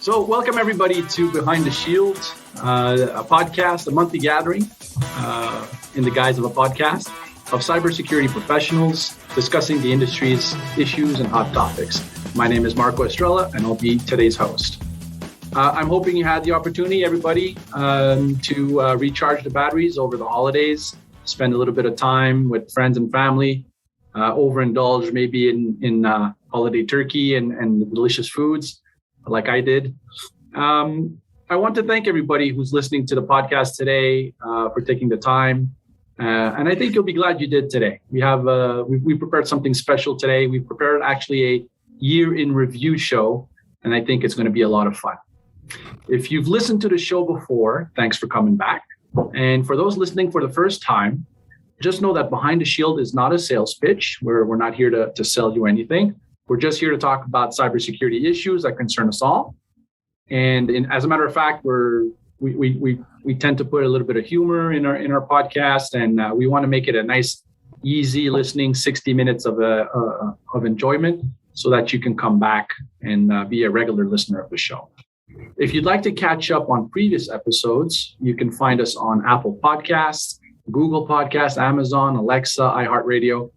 So welcome everybody to Behind the Shield, a podcast, a monthly gathering in the guise of a podcast of cybersecurity professionals discussing the industry's issues and hot topics. My name is Marco Estrella and I'll be today's host. I'm hoping you had the opportunity, everybody, to recharge the batteries over the holidays, spend a little bit of time with friends and family, overindulge maybe in holiday turkey and delicious foods like I did. I want to thank everybody who's listening to the podcast today for taking the time. And I think you'll be glad you did today. We have we prepared something special today. We prepared actually a year in review show, and I think it's going to be a lot of fun. If you've listened to the show before, thanks for coming back. And for those listening for the first time, just know that Behind the Shield is not a sales pitch. We're not here to sell you anything. We're just here to talk about cybersecurity issues that concern us all. And as a matter of fact, we tend to put a little bit of humor in our podcast, and we want to make it a nice, easy listening 60 minutes of enjoyment, so that you can come back and be a regular listener of the show. If you'd like to catch up on previous episodes, you can find us on Apple Podcasts, Google Podcasts, Amazon, Alexa, iHeartRadio,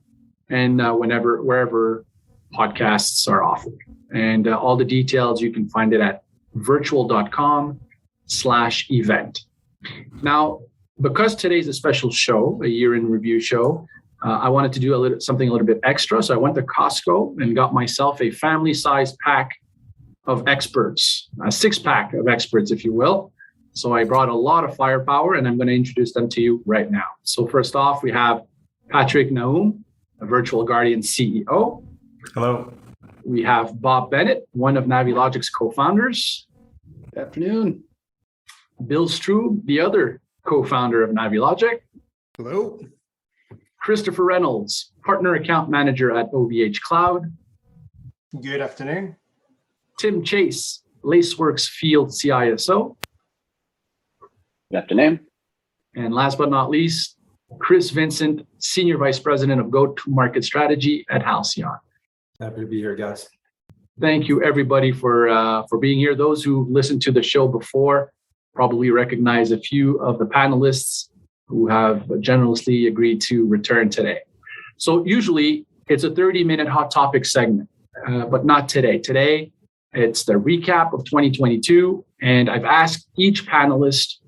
and wherever podcasts are offered. And all the details, you can find it at virtual.com/event. Now, because today's a special show, a year in review show, I wanted to do something a little bit extra. So I went to Costco and got myself a family-sized pack of experts, a six-pack of experts, if you will. So I brought a lot of firepower, and I'm going to introduce them to you right now. So first off, we have Patrick Naum, a Virtual Guardian CEO. Hello. We have Bob Bennett, one of Navilogic's co-founders. Good afternoon. Bill Strube, the other co-founder of Navilogic. Hello. Christopher Reynolds, partner account manager at OVH Cloud. Good afternoon. Tim Chase, Laceworks Field CISO. Good afternoon. And last but not least, Chris Vincent, Senior Vice President of Go-to-Market Strategy at Halcyon. Happy to be here, guys. Thank you, everybody, for being here. Those who listened to the show before probably recognize a few of the panelists who have generously agreed to return today. So usually it's a 30-minute hot topic segment, but not today. Today, it's the recap of 2022, and I've asked each panelist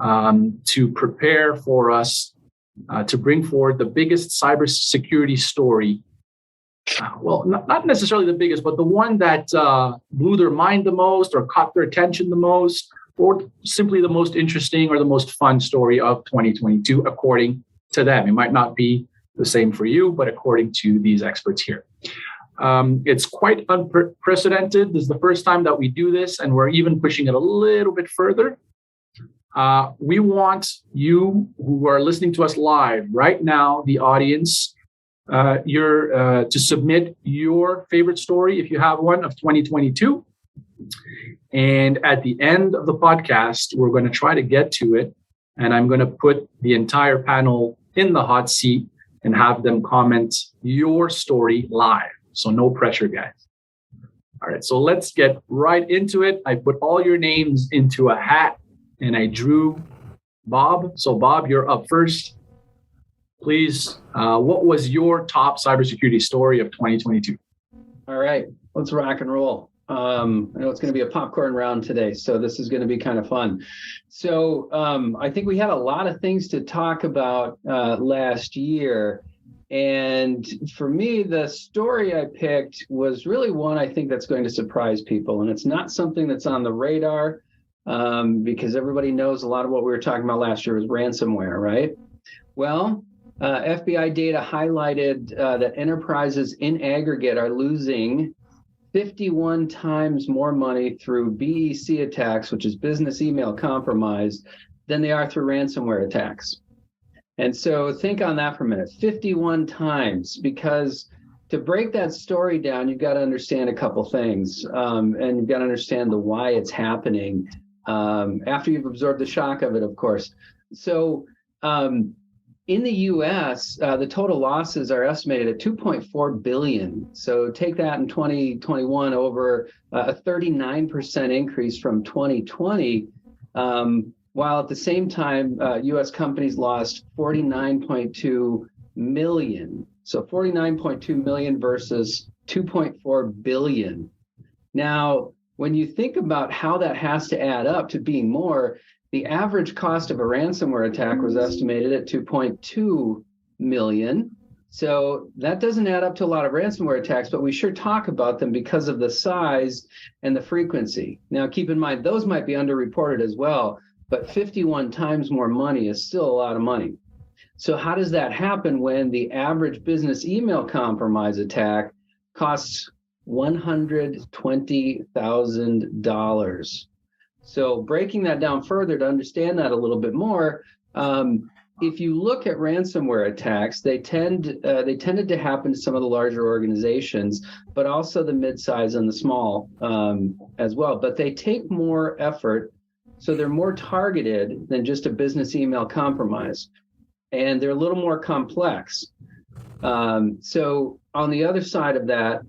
to prepare for us to bring forward the biggest cybersecurity story. Well, not necessarily the biggest, but the one that blew their mind the most or caught their attention the most, or simply the most interesting or the most fun story of 2022, according to them. It might not be the same for you, but according to these experts here. It's quite unprecedented. This is the first time that we do this, and we're even pushing it a little bit further. We want you who are listening to us live right now, the audience, to submit your favorite story, if you have one, of 2022. And at the end of the podcast, we're going to try to get to it. And I'm going to put the entire panel in the hot seat and have them comment your story live. So no pressure, guys. All right, so let's get right into it. I put all your names into a hat and I drew Bob. So Bob, you're up first. Please, what was your top cybersecurity story of 2022? All right, let's rock and roll. I know it's going to be a popcorn round today, so this is going to be kind of fun. So I think we had a lot of things to talk about last year. And for me, the story I picked was really one I think that's going to surprise people. And it's not something that's on the radar because everybody knows a lot of what we were talking about last year was ransomware, right? Well, FBI data highlighted that enterprises in aggregate are losing 51 times more money through BEC attacks, which is business email compromise, than they are through ransomware attacks. And so think on that for a minute, 51 times, because to break that story down, you've got to understand a couple things, and you've got to understand the why it's happening after you've absorbed the shock of it, of course. So in the U.S., the total losses are estimated at 2.4 billion. So take that in 2021 over a 39% increase from 2020, while at the same time, U.S. companies lost 49.2 million. So 49.2 million versus 2.4 billion. Now, when you think about how that has to add up to being more, the average cost of a ransomware attack was estimated at 2.2 million. So that doesn't add up to a lot of ransomware attacks, but we sure talk about them because of the size and the frequency. Now, keep in mind, those might be underreported as well, but 51 times more money is still a lot of money. So how does that happen when the average business email compromise attack costs $120,000? So breaking that down further to understand that a little bit more, if you look at ransomware attacks, they tended to happen to some of the larger organizations, but also the mid-size and the small as well. But they take more effort, so they're more targeted than just a business email compromise, and they're a little more complex. So on the other side of that,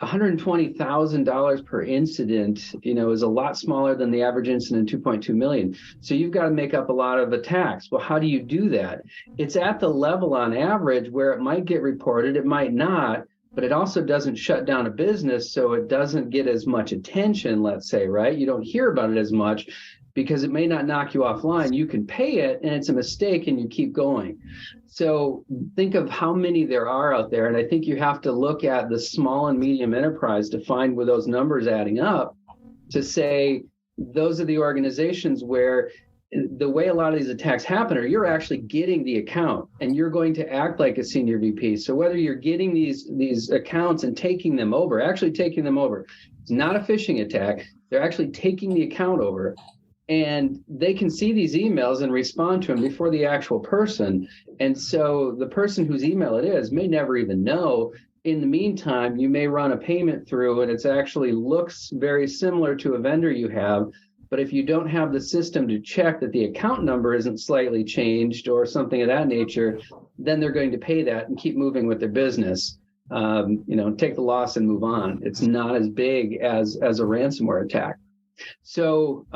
$120,000 per incident, is a lot smaller than the average incident, 2.2 million. So you've got to make up a lot of attacks. Well, how do you do that? It's at the level on average where it might get reported, it might not, but it also doesn't shut down a business, so it doesn't get as much attention, let's say, right? You don't hear about it as much because it may not knock you offline. You can pay it and it's a mistake and you keep going. So think of how many there are out there. And I think you have to look at the small and medium enterprise to find where those numbers adding up to say, those are the organizations where the way a lot of these attacks happen are you're actually getting the account and you're going to act like a senior VP. So whether you're getting these accounts and taking them over, it's not a phishing attack. They're actually taking the account over. And they can see these emails and respond to them before the actual person. And so the person whose email it is may never even know. In the meantime, you may run a payment through and it actually looks very similar to a vendor you have. But if you don't have the system to check that the account number isn't slightly changed or something of that nature, then they're going to pay that and keep moving with their business. Take the loss and move on. It's not as big as a ransomware attack. So,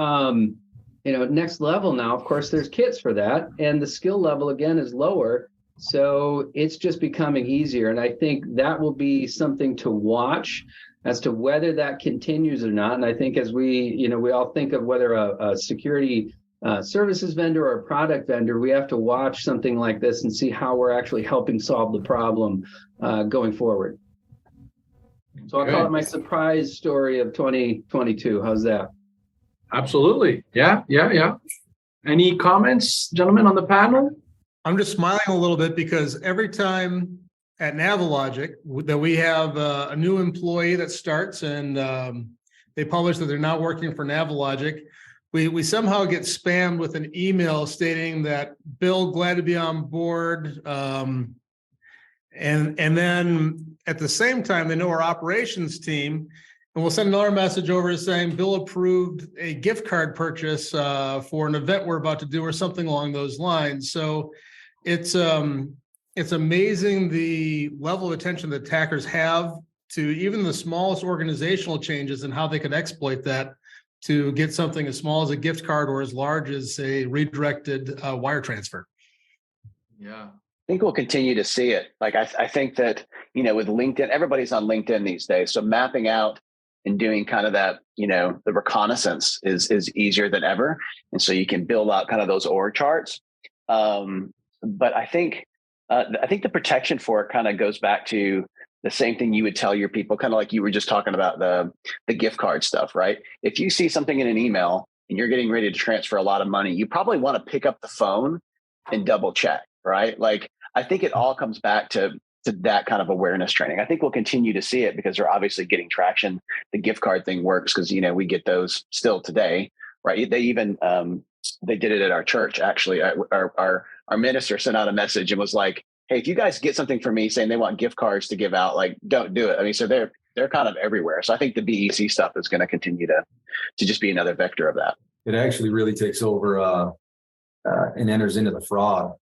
next level now, of course, there's kits for that. And the skill level, again, is lower. So it's just becoming easier. And I think that will be something to watch as to whether that continues or not. And I think as we all think of whether a security services vendor or a product vendor, we have to watch something like this and see how we're actually helping solve the problem going forward. So I'll call it my surprise story of 2022. How's that? Absolutely. Yeah. Any comments, gentlemen, on the panel? I'm just smiling a little bit because every time at Navilogic that we have a new employee that starts and they publish that they're not working for Navilogic, we somehow get spammed with an email stating that, Bill, glad to be on board. And then at the same time, they know our operations team, and we'll send another message over saying Bill approved a gift card purchase for an event we're about to do or something along those lines. So it's amazing the level of attention that attackers have to even the smallest organizational changes and how they can exploit that to get something as small as a gift card or as large as a redirected wire transfer. Yeah. I think we'll continue to see it. Like I think that, with LinkedIn, everybody's on LinkedIn these days. So mapping out and doing kind of that, the reconnaissance is easier than ever. And so you can build out kind of those org charts. But I think the protection for it kind of goes back to the same thing you would tell your people, kind of like you were just talking about the gift card stuff, right? If you see something in an email and you're getting ready to transfer a lot of money, you probably want to pick up the phone and double check, right? Like, I think it all comes back to that kind of awareness training. I think we'll continue to see it because they're obviously getting traction. The gift card thing works because, we get those still today, right? They even, they did it at our church. Actually, our minister sent out a message and was like, hey, if you guys get something from me saying they want gift cards to give out, like, don't do it. I mean, so they're kind of everywhere. So I think the BEC stuff is going to continue to just be another vector of that. It actually really takes over and enters into the fraud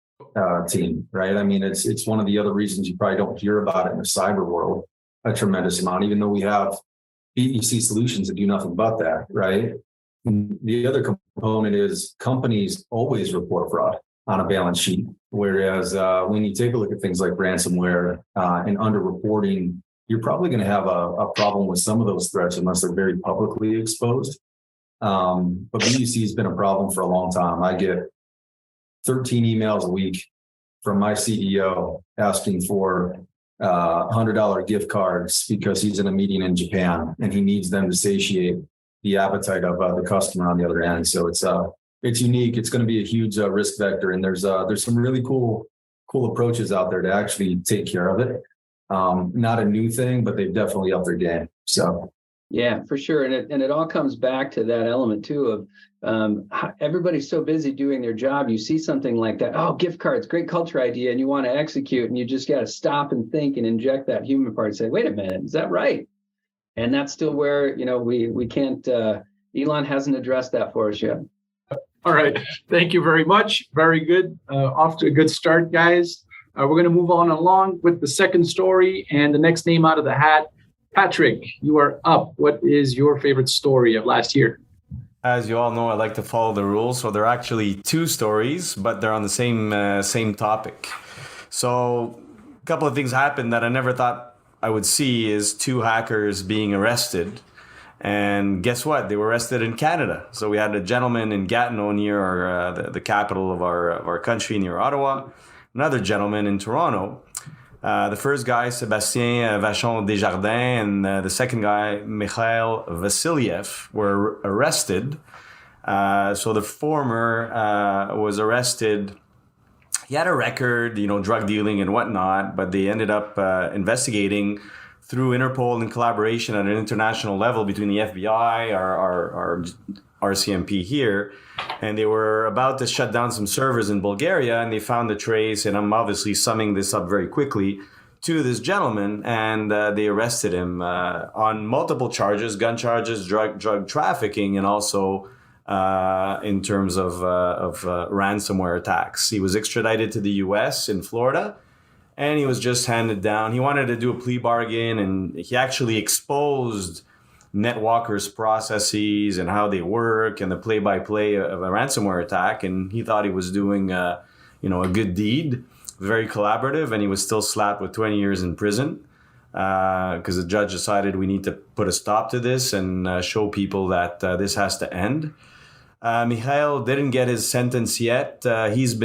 team, right? I mean, it's one of the other reasons you probably don't hear about it in the cyber world a tremendous amount, even though we have BEC solutions that do nothing but that, right? And the other component is companies always report fraud on a balance sheet, whereas when you take a look at things like ransomware and underreporting, you're probably going to have a problem with some of those threats unless they're very publicly exposed. But BEC has been a problem for a long time. I get 13 emails a week from my CEO asking for $100 gift cards because he's in a meeting in Japan and he needs them to satiate the appetite of the customer on the other end. So it's unique. It's going to be a huge risk vector, and there's some really cool approaches out there to actually take care of it. Not a new thing, but they've definitely upped their game. So. Yeah, for sure. And it all comes back to that element too of everybody's so busy doing their job. You see something like that, oh, gift cards, great culture idea, and you want to execute, and you just got to stop and think and inject that human part and say, wait a minute, is that right? And that's still where, we can't, Elon hasn't addressed that for us yet. All right. Thank you very much. Very good. Off to a good start, guys. We're going to move on along with the second story and the next name out of the hat. Patrick, you are up. What is your favorite story of last year? As you all know, I like to follow the rules. So there are actually two stories, but they're on the same topic. So a couple of things happened that I never thought I would see is two hackers being arrested. And guess what? They were arrested in Canada. So we had a gentleman in Gatineau near the capital of our country, near Ottawa. Another gentleman in Toronto. The first guy, Sébastien Vachon Desjardins, and the second guy, Mikhail Vasiliev, were arrested. So the former was arrested. He had a record, drug dealing and whatnot, but they ended up investigating through Interpol in collaboration at an international level between the FBI, our RCMP here, and they were about to shut down some servers in Bulgaria, and they found the trace, and I'm obviously summing this up very quickly, to this gentleman, and they arrested him on multiple charges, gun charges, drug trafficking, and also in terms of ransomware attacks. He was extradited to the US in Florida, and he was just handed down. He wanted to do a plea bargain, and he actually exposed NetWalker's processes and how they work and the play-by-play of a ransomware attack. And he thought he was doing, a good deed, very collaborative, and he was still slapped with 20 years in prison because the judge decided we need to put a stop to this and show people that this has to end. Mikhail didn't get his sentence yet. He's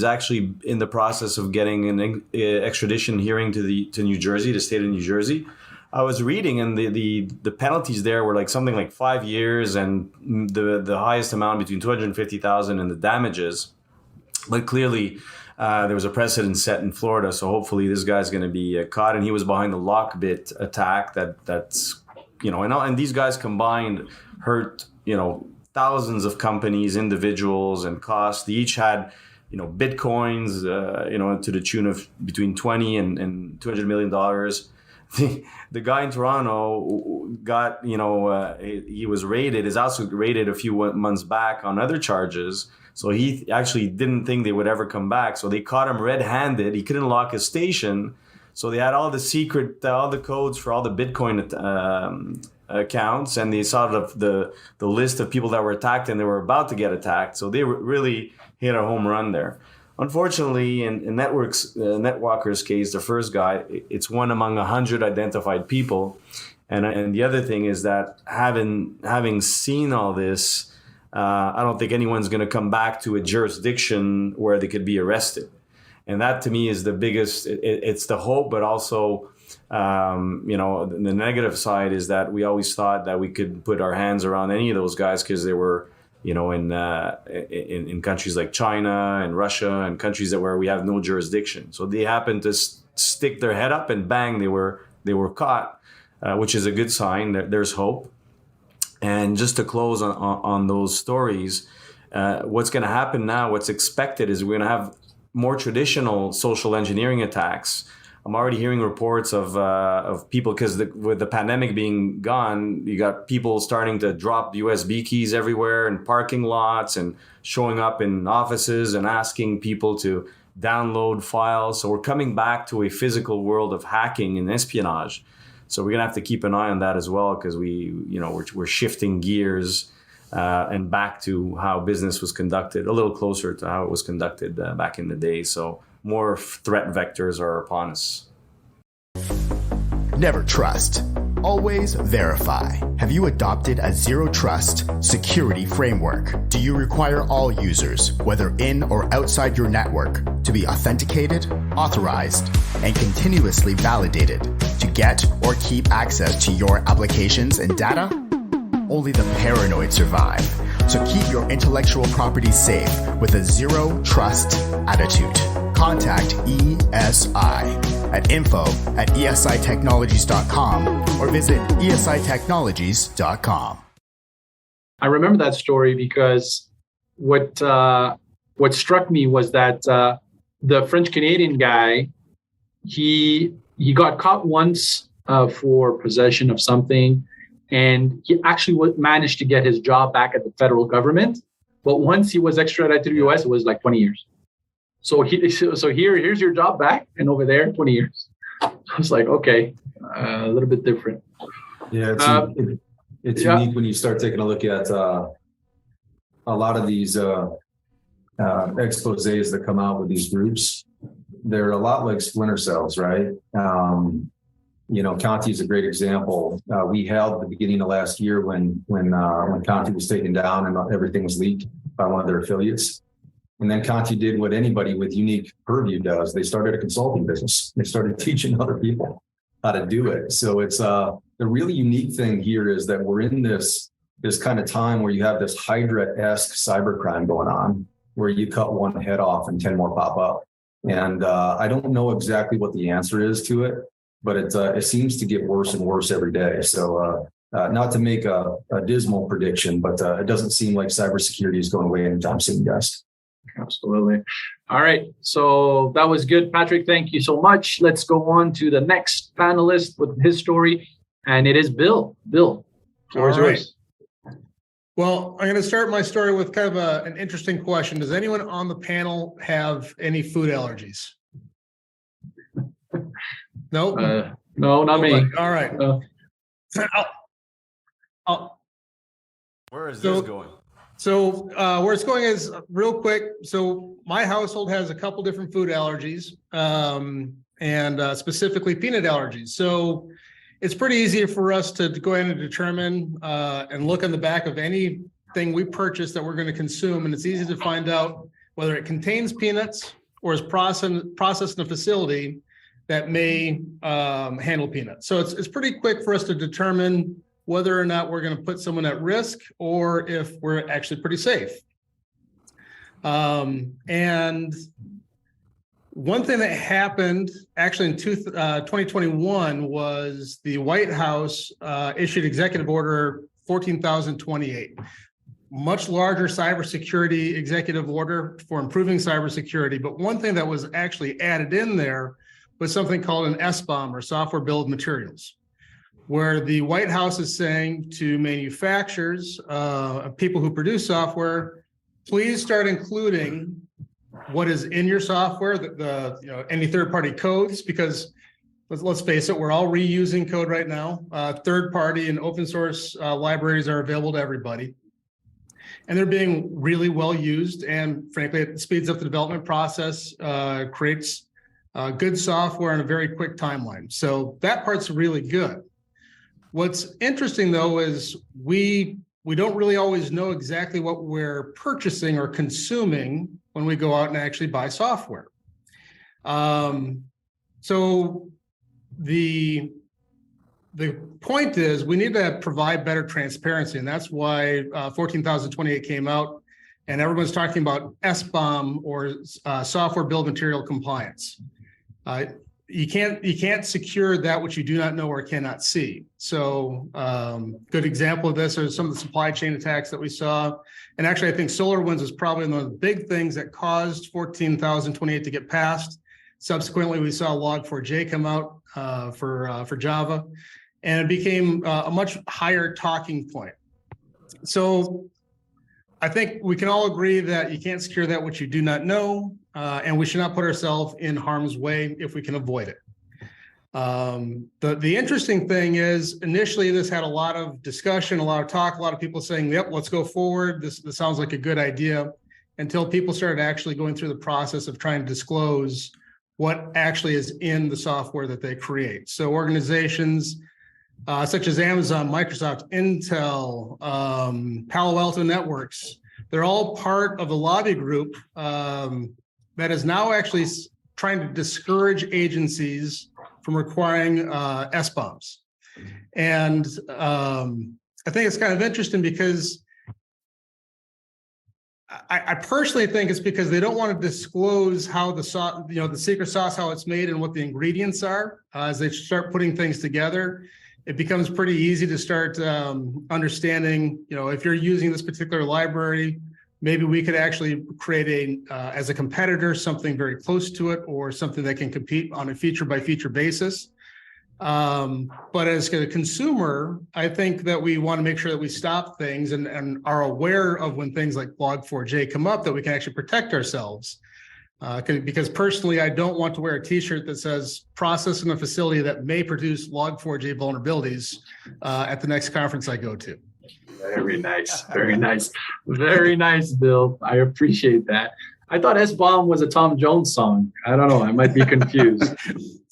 actually in the process of getting an extradition hearing to New Jersey, the state of New Jersey. I was reading, and the penalties there were something like 5 years, and the highest amount between $250,000 and the damages. But clearly, there was a precedent set in Florida, so hopefully this guy's going to be caught. And he was behind the Lockbit attack. That's and these guys combined hurt thousands of companies, individuals, and costs. They each had, bitcoins, to the tune of between $20 and $200 million. The guy in Toronto got, he was raided. Is also raided a few months back on other charges. So he actually didn't think they would ever come back. So they caught him red-handed. He couldn't lock his station. So they had all the codes for all the Bitcoin accounts, and they saw the list of people that were attacked, and they were about to get attacked. So they really hit a home run there. Unfortunately, in NetWalker's case, the first guy, it's one among 100 identified people. And the other thing is that having seen all this, I don't think anyone's going to come back to a jurisdiction where they could be arrested. And that to me is the biggest, it's the hope, but also, the negative side is that we always thought that we could put our hands around any of those guys because they were, in countries like China and Russia and countries where we have no jurisdiction. So they happened to stick their head up, and bang, they were caught, which is a good sign. There's hope. And just to close on those stories, what's going to happen now, what's expected is we're going to have more traditional social engineering attacks I'm already hearing reports of people, because with the pandemic being gone, you got people starting to drop USB keys everywhere in parking lots and showing up in offices and asking people to download files. So we're coming back to a physical world of hacking and espionage. So we're gonna have to keep an eye on that as well, because we're shifting gears and back to how business was conducted, a little closer to how it was conducted back in the day. So more threat vectors are upon us. Never trust. Always verify. Have you adopted a zero trust security framework? Do you require all users, whether in or outside your network, to be authenticated, authorized, and continuously validated to get or keep access to your applications and data? Only the paranoid survive. So keep your intellectual property safe with a zero trust attitude. Contact ESI at info@esitechnologies.com or visit esitechnologies.com. I remember that story because what struck me was that the French Canadian guy, he got caught once for possession of something, and he actually managed to get his job back at the federal government. But once he was extradited to the US, it was like 20 years. So here's your job back, and over there, 20 years. I was like, okay, a little bit different. Yeah, it's unique when you start taking a look at a lot of these exposés that come out with these groups. They're a lot like splinter cells, right? Conti is a great example. We held the beginning of last year when Conti was taken down and everything was leaked by one of their affiliates. And then Conti did what anybody with unique purview does. They started a consulting business. They started teaching other people how to do it. So it's the really unique thing here is that we're in this kind of time where you have this Hydra-esque cybercrime going on, where you cut one head off and 10 more pop up. And I don't know exactly what the answer is to it, but it seems to get worse and worse every day. So not to make a dismal prediction, but it doesn't seem like cybersecurity is going away anytime soon, guys. Absolutely. All right. So that was good, Patrick. Thank you so much. Let's go on to the next panelist with his story, and it is Bill. Bill, floor is yours. Well, I'm going to start my story with kind of an interesting question. Does anyone on the panel have any food allergies? Nope. No, not me. All right. Where is this going? So where it's going is real quick. So my household has a couple different food allergies, and specifically peanut allergies. So it's pretty easy for us to go ahead and determine and look on the back of anything we purchase that we're going to consume, and it's easy to find out whether it contains peanuts or is processed in a facility that may handle peanuts. So it's pretty quick for us to determine whether or not we're going to put someone at risk or if we're actually pretty safe. And one thing that happened actually in 2021 was the White House issued Executive Order 14,028, much larger cybersecurity executive order for improving cybersecurity. But one thing that was actually added in there was something called an SBOM, or software bill of materials, where the White House is saying to manufacturers, people who produce software, please start including what is in your software, any third-party codes, because let's face it, we're all reusing code right now. Third-party and open source libraries are available to everybody, and they're being really well used. And frankly, it speeds up the development process, creates good software in a very quick timeline. So that part's really good. What's interesting, though, is we don't really always know exactly what we're purchasing or consuming when we go out and actually buy software. So the point is we need to provide better transparency, and that's why 14,028 came out, and everyone's talking about SBOM, or software bill of material compliance. You can't secure that which you do not know or cannot see. So good example of this are some of the supply chain attacks that we saw. And actually, I think SolarWinds was probably one of the big things that caused 14,028 to get passed. Subsequently, we saw Log4j come out for Java, and it became a much higher talking point. So I think we can all agree that you can't secure that which you do not know, and we should not put ourselves in harm's way if we can avoid it. The interesting thing is, initially this had a lot of discussion, a lot of talk, a lot of people saying, yep, let's go forward. This sounds like a good idea, until people started actually going through the process of trying to disclose what actually is in the software that they create. So organizations such as Amazon, Microsoft, Intel, Palo Alto Networks, they're all part of a lobby group that is now actually trying to discourage agencies from requiring SBOMs. And I think it's kind of interesting because I personally think it's because they don't want to disclose how the secret sauce, how it's made and what the ingredients are. As they start putting things together, it becomes pretty easy to start understanding, if you're using this particular library, maybe we could actually create as a competitor, something very close to it, or something that can compete on a feature by feature basis. But as a consumer, I think that we want to make sure that we stop things and are aware of when things like Log4j come up, that we can actually protect ourselves. Because personally, I don't want to wear a t-shirt that says process in a facility that may produce Log4j vulnerabilities at the next conference I go to. Very nice. Very nice. Very nice, Bill. I appreciate that. I thought S-Bomb was a Tom Jones song. I don't know. I might be confused.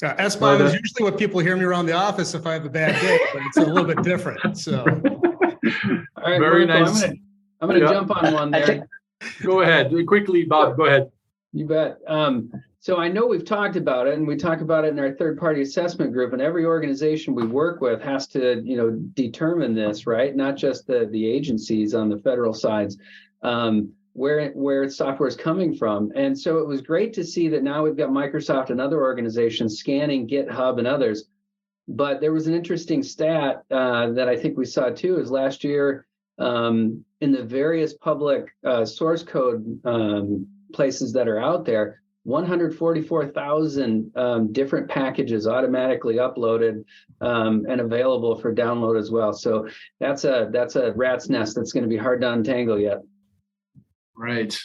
S-Bomb is usually what people hear me around the office if I have a bad day, but it's a little bit different. So, all right, very Marco, nice. I'm going to jump on one there. Go ahead. Quickly, Bob. Go ahead. You bet. So I know we've talked about it, and we talk about it in our third-party assessment group, and every organization we work with has to, determine this, right? Not just the agencies on the federal sides, where software is coming from. And so it was great to see that now we've got Microsoft and other organizations scanning GitHub and others. But there was an interesting stat that I think we saw too, is last year in the various public source code places that are out there, 144,000 different packages automatically uploaded and available for download as well. So that's a rat's nest that's going to be hard to untangle yet. Right.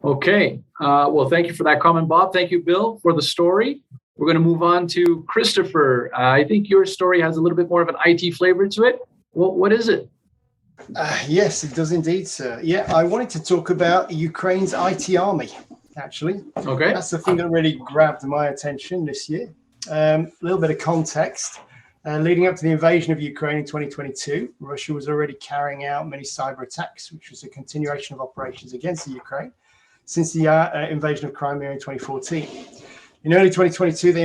Okay. Well, thank you for that comment, Bob. Thank you, Bill, for the story. We're going to move on to Christopher. I think your story has a little bit more of an IT flavor to it. What is it? Yes, it does indeed, sir. Yeah, I wanted to talk about Ukraine's IT army, actually. Okay. That's the thing that really grabbed my attention this year. A little bit of context. Leading up to the invasion of Ukraine in 2022, Russia was already carrying out many cyber attacks, which was a continuation of operations against the Ukraine since the invasion of Crimea in 2014. In early 2022, they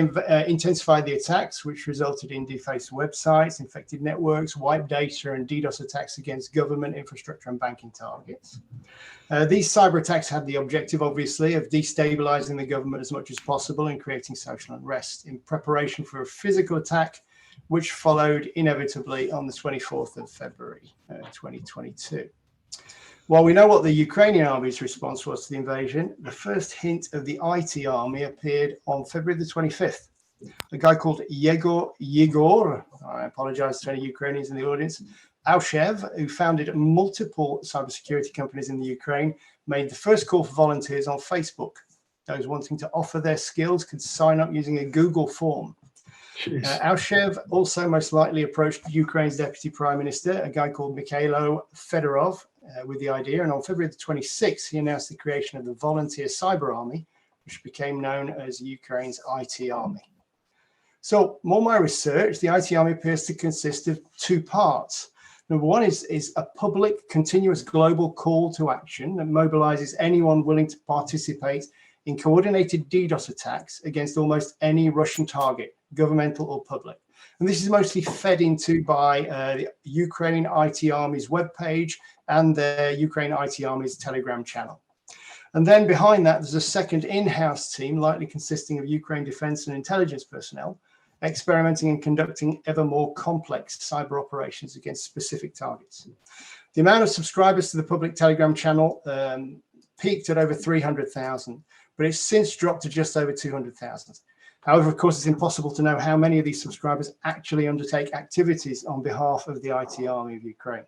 intensified the attacks, which resulted in defaced websites, infected networks, wiped data, and DDoS attacks against government infrastructure and banking targets. These cyber attacks had the objective, obviously, of destabilizing the government as much as possible and creating social unrest in preparation for a physical attack, which followed inevitably on the 24th of February, 2022. While we know what the Ukrainian army's response was to the invasion, the first hint of the IT army appeared on February the 25th. A guy called Yegor, I apologize to any Ukrainians in the audience, Alshev, who founded multiple cybersecurity companies in the Ukraine, made the first call for volunteers on Facebook. Those wanting to offer their skills could sign up using a Google form. Alshev also most likely approached Ukraine's deputy prime minister, a guy called Mikhailo Fedorov, with the idea. And on February the 26th, he announced the creation of the Volunteer Cyber Army, which became known as Ukraine's IT Army. So, more my research, the IT Army appears to consist of two parts. Number one is a public, continuous global call to action that mobilizes anyone willing to participate in coordinated DDoS attacks against almost any Russian target, governmental or public. And this is mostly fed into by the Ukraine IT Army's webpage and the Ukraine IT Army's Telegram channel. And then behind that, there's a second in-house team, likely consisting of Ukraine defense and intelligence personnel, experimenting and conducting ever more complex cyber operations against specific targets. The amount of subscribers to the public Telegram channel peaked at over 300,000, but it's since dropped to just over 200,000. However, of course, it's impossible to know how many of these subscribers actually undertake activities on behalf of the IT Army of Ukraine.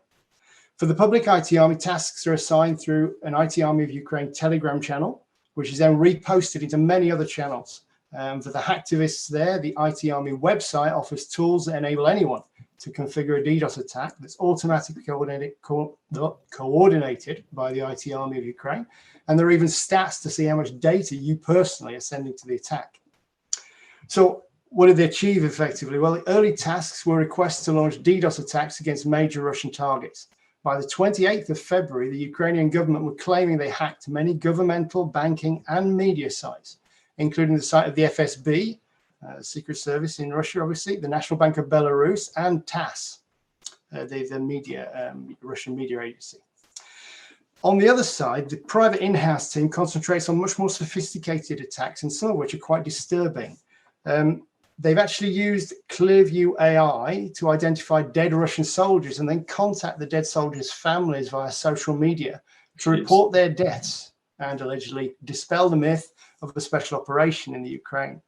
For the public IT Army, tasks are assigned through an IT Army of Ukraine Telegram channel, which is then reposted into many other channels. For the hacktivists there, the IT Army website offers tools that enable anyone to configure a DDoS attack that's automatically coordinated by the IT Army of Ukraine. And there are even stats to see how much data you personally are sending to the attack. So what did they achieve effectively? Well, the early tasks were requests to launch DDoS attacks against major Russian targets. By the 28th of February, the Ukrainian government were claiming they hacked many governmental, banking, and media sites, including the site of the FSB, Secret Service in Russia, obviously, the National Bank of Belarus, and TASS, the media, Russian media agency. On the other side, the private in-house team concentrates on much more sophisticated attacks, and some of which are quite disturbing. They've actually used Clearview AI to identify dead Russian soldiers and then contact the dead soldiers' families via social media to report their deaths and allegedly dispel the myth of a special operation in the Ukraine.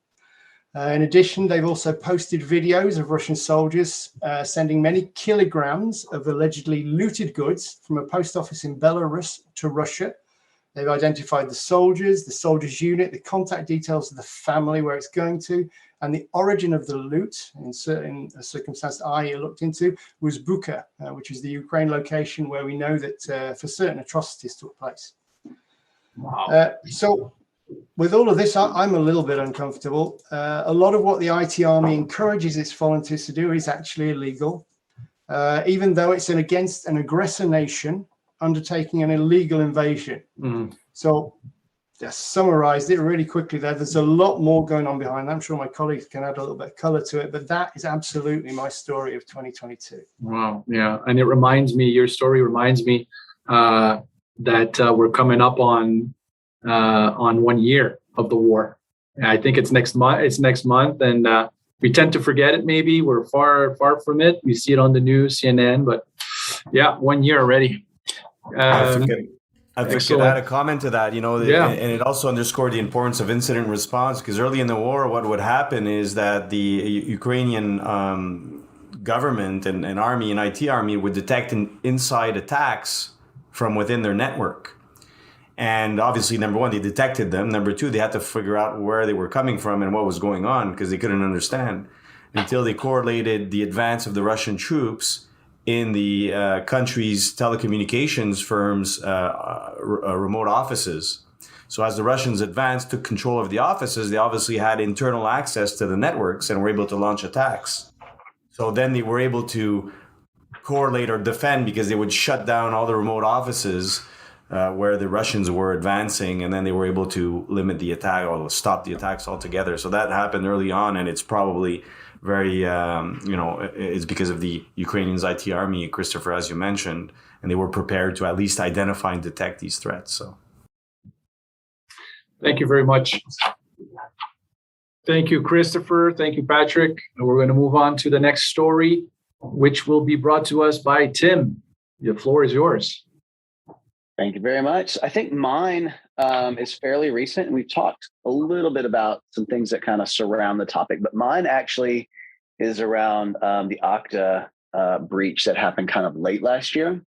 In addition, they've also posted videos of Russian soldiers sending many kilograms of allegedly looted goods from a post office in Belarus to Russia. They've identified the soldiers' unit, the contact details of the family where it's going to, and the origin of the loot in certain circumstances I looked into was Bucha, which is the Ukraine location where we know that for certain atrocities took place. Wow. So with all of this, I'm a little bit uncomfortable. A lot of what the IT Army encourages its volunteers to do is actually illegal, even though it's against an aggressor nation undertaking an illegal invasion. So just summarized it really quickly there. There's a lot more going on behind that. I'm sure my colleagues can add a little bit of color to it, but that is absolutely my story of 2022. Wow. Yeah. And your story reminds me that we're coming up on 1 year of the war. And I think it's next month. And we tend to forget it. Maybe we're far from it. We see it on the news, CNN, but yeah, 1 year already. I could add a comment to that, and it also underscored the importance of incident response, because early in the war, what would happen is that the Ukrainian government and army and IT army would detect inside attacks from within their network. And obviously, number one, they detected them. Number two, they had to figure out where they were coming from and what was going on, because they couldn't understand until they correlated the advance of the Russian troops in the country's telecommunications firms' remote offices. So as the Russians advanced, took control of the offices, they obviously had internal access to the networks and were able to launch attacks. So then they were able to correlate or defend, because they would shut down all the remote offices where the Russians were advancing, and then they were able to limit the attack or stop the attacks altogether. So that happened early on, and it's probably very, it's because of the Ukrainians' IT army, Christopher, as you mentioned, and they were prepared to at least identify and detect these threats. So, thank you very much. Thank you, Christopher. Thank you, Patrick. And we're going to move on to the next story, which will be brought to us by Tim. The floor is yours. Thank you very much. I think mine is fairly recent, and we've talked a little bit about some things that kind of surround the topic, but mine actually is around the Okta breach that happened kind of late last year.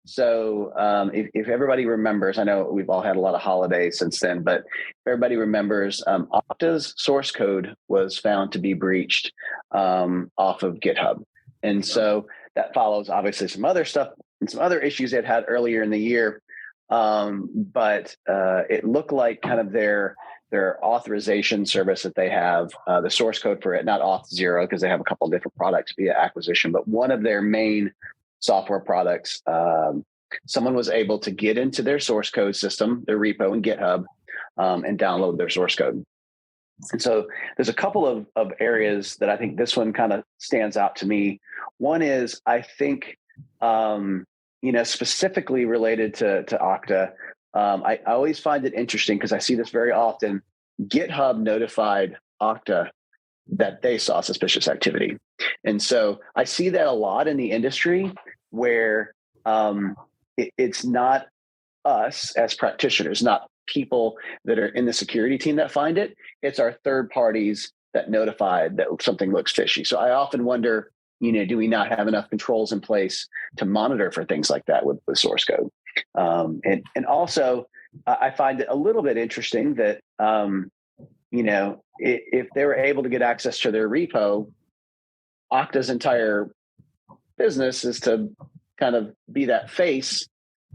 So if everybody remembers, I know we've all had a lot of holidays since then, but if everybody remembers, Okta's source code was found to be breached off of GitHub. And so that follows obviously some other stuff and some other issues they'd had earlier in the year. But it looked like kind of their authorization service that they have, the source code for it, not Auth0, because they have a couple of different products via acquisition, but one of their main software products, someone was able to get into their source code system, their repo in GitHub, and download their source code. And so there's a couple of areas that I think this one kind of stands out to me. One is, I think, specifically related to Okta, I always find it interesting because I see this very often. GitHub notified Okta that they saw suspicious activity. And so I see that a lot in the industry where it's not us as practitioners, not people that are in the security team that find it. It's our third parties that notified that something looks fishy. So I often wonder, do we not have enough controls in place to monitor for things like that with source code? And also, I find it a little bit interesting that, if they were able to get access to their repo, Okta's entire business is to kind of be that face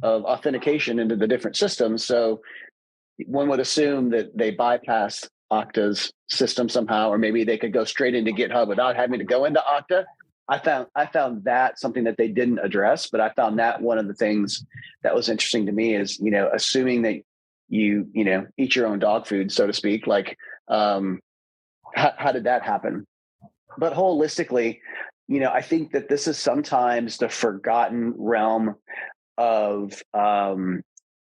of authentication into the different systems. So one would assume that they bypassed Okta's system somehow, or maybe they could go straight into GitHub without having to go into Okta. I found that something that they didn't address, but I found that one of the things that was interesting to me is, assuming that you eat your own dog food, so to speak, like, how did that happen? But holistically, I think that this is sometimes the forgotten realm of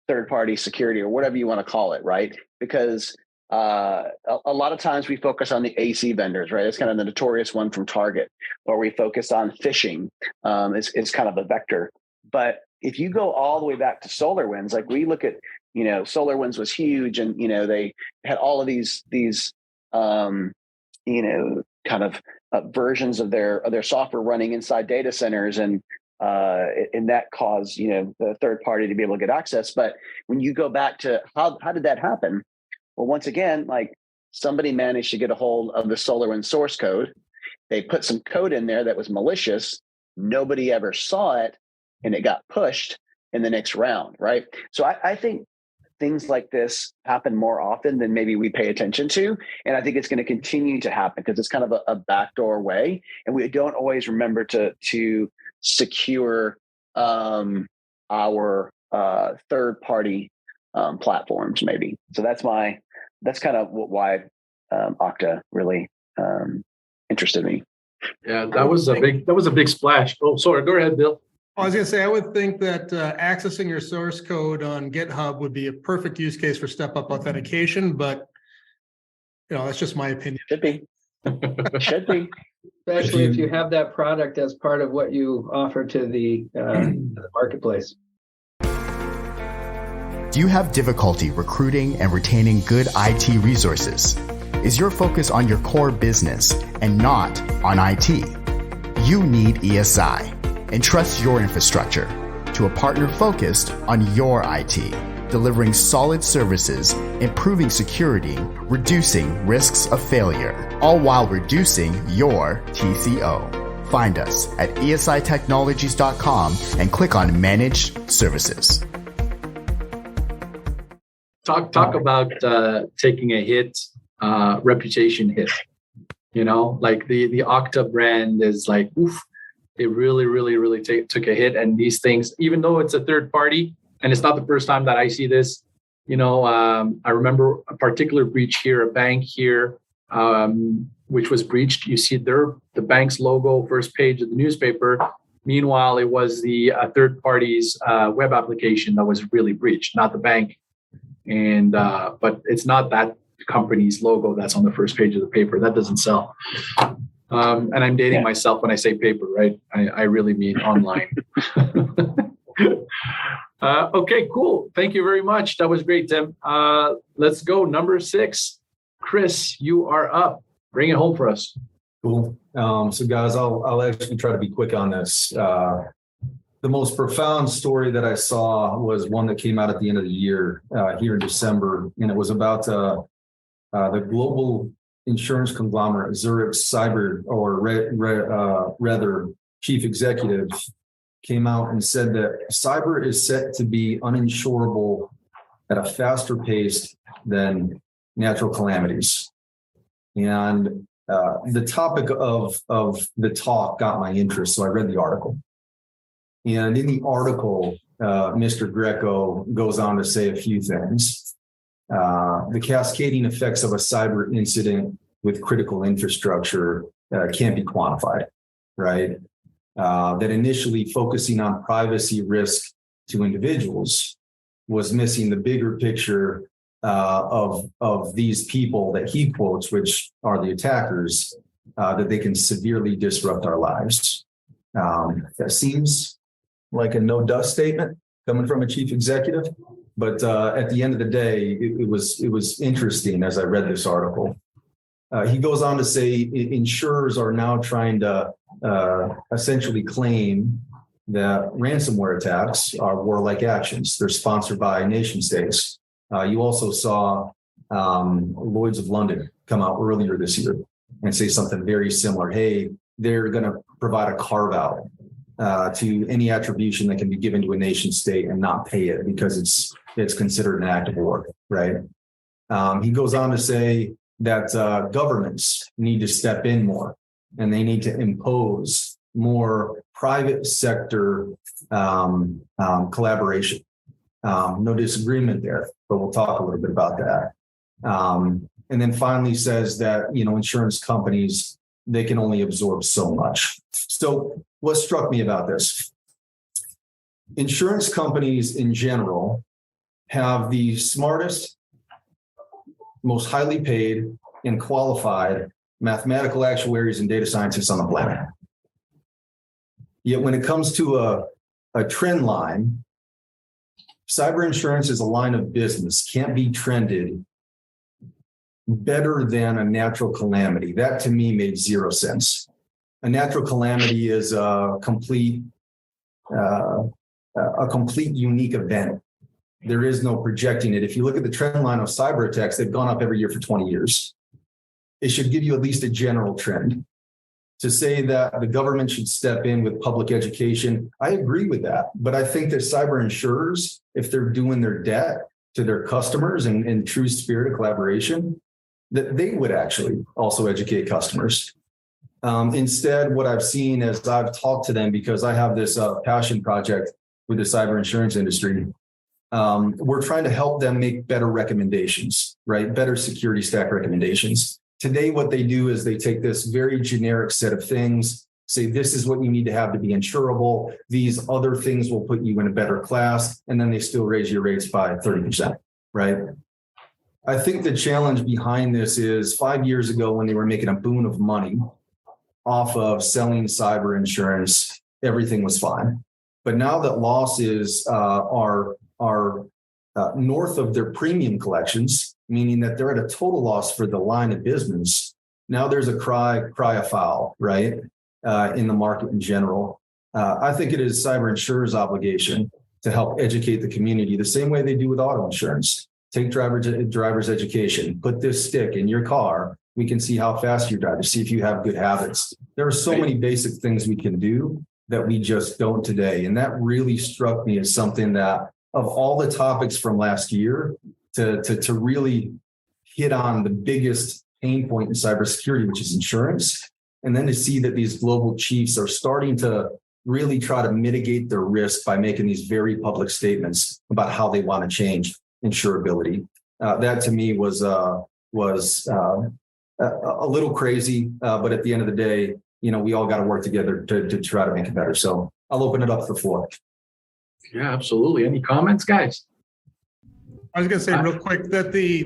third-party security, or whatever you want to call it, right? Because a lot of times we focus on the AC vendors, right? It's kind of the notorious one from Target, or we focus on phishing. It's kind of a vector. But if you go all the way back to SolarWinds, like we look at, SolarWinds was huge, and they had all of these kind of versions of their software running inside data centers, and that caused the third party to be able to get access. But when you go back to how did that happen? Well, once again, like somebody managed to get a hold of the SolarWinds source code. They put some code in there that was malicious. Nobody ever saw it, and it got pushed in the next round, right? So I think things like this happen more often than maybe we pay attention to. And I think it's going to continue to happen because it's kind of a backdoor way. And we don't always remember to secure our third-party platforms, maybe. So that's kind of why Okta really interested me. Yeah, that was a big splash. Oh, sorry. Go ahead, Bill. I was going to say, I would think that accessing your source code on GitHub would be a perfect use case for step-up authentication, but that's just my opinion. Should be. Should be. Especially if you have that product as part of what you offer to the marketplace. Do you have difficulty recruiting and retaining good IT resources? Is your focus on your core business and not on IT? You need ESI. Entrust your infrastructure to a partner focused on your IT, delivering solid services, improving security, reducing risks of failure, all while reducing your TCO. Find us at esitechnologies.com and click on Managed Services. Talk about taking a hit, reputation hit. Like the Okta brand is like, oof. It really, really, really took a hit. And these things, even though it's a third party, and it's not the first time that I see this, I remember a particular breach here, a bank here, which was breached. You see the bank's logo, first page of the newspaper. Meanwhile, it was the third party's web application that was really breached, not the bank. And but it's not that company's logo that's on the first page of the paper. That doesn't sell. And I'm dating myself when I say paper, right? I really mean online. Okay, cool. Thank you very much. That was great, Tim. Let's go. Number 6. Chris, you are up. Bring it home for us. Cool. So guys, I'll actually try to be quick on this. The most profound story that I saw was one that came out at the end of the year here in December, and it was about the global insurance conglomerate Zurich Cyber, or rather chief executive, came out and said that cyber is set to be uninsurable at a faster pace than natural calamities. And the topic of the talk got my interest, so I read the article. And in the article, Mr. Greco goes on to say a few things. The cascading effects of a cyber incident with critical infrastructure can't be quantified, right? That initially focusing on privacy risk to individuals was missing the bigger picture of these people that he quotes, which are the attackers, that they can severely disrupt our lives. That seems like a no dust statement coming from a chief executive. But at the end of the day, it was interesting as I read this article. He goes on to say insurers are now trying to essentially claim that ransomware attacks are warlike actions. They're sponsored by nation states. You also saw Lloyd's of London come out earlier this year and say something very similar. Hey, they're going to provide a carve out to any attribution that can be given to a nation state and not pay it because it's considered an act of war, right? He goes on to say that governments need to step in more and they need to impose more private sector collaboration. No disagreement there, but we'll talk a little bit about that. And then finally says that, insurance companies, they can only absorb so much. So what struck me about this? Insurance companies in general have the smartest, most highly paid and qualified mathematical actuaries and data scientists on the planet. Yet when it comes to a trend line, cyber insurance is a line of business, can't be trended better than a natural calamity. That to me made zero sense. A natural calamity is a complete unique event. There is no projecting it. If you look at the trend line of cyber attacks, they've gone up every year for 20 years. It should give you at least a general trend. To say that the government should step in with public education, I agree with that. But I think that cyber insurers, if they're doing their debt to their customers in true spirit of collaboration, that they would actually also educate customers. Instead, what I've seen as I've talked to them, because I have this passion project with the cyber insurance industry, we're trying to help them make better recommendations, right? Better security stack recommendations. Today, what they do is they take this very generic set of things, say, this is what you need to have to be insurable. These other things will put you in a better class. And then they still raise your rates by 30%, right? I think the challenge behind this is 5 years ago when they were making a boon of money off of selling cyber insurance, everything was fine. But now that losses are north of their premium collections, meaning that they're at a total loss for the line of business, now there's a cry of foul, right? In the market in general. I think it is cyber insurers' obligation to help educate the community the same way they do with auto insurance. Take driver's education, put this stick in your car. We can see how fast you drive to see if you have good habits. There are so many basic things we can do that we just don't today. And that really struck me as something that of all the topics from last year to really hit on the biggest pain point in cybersecurity, which is insurance. And then to see that these global chiefs are starting to really try to mitigate their risk by making these very public statements about how they want to change insurability. That to me was a little crazy, but at the end of the day, we all got to work together to try to make it better. So I'll open it up to the floor. Yeah, absolutely. Any comments, guys? I was going to say real quick that the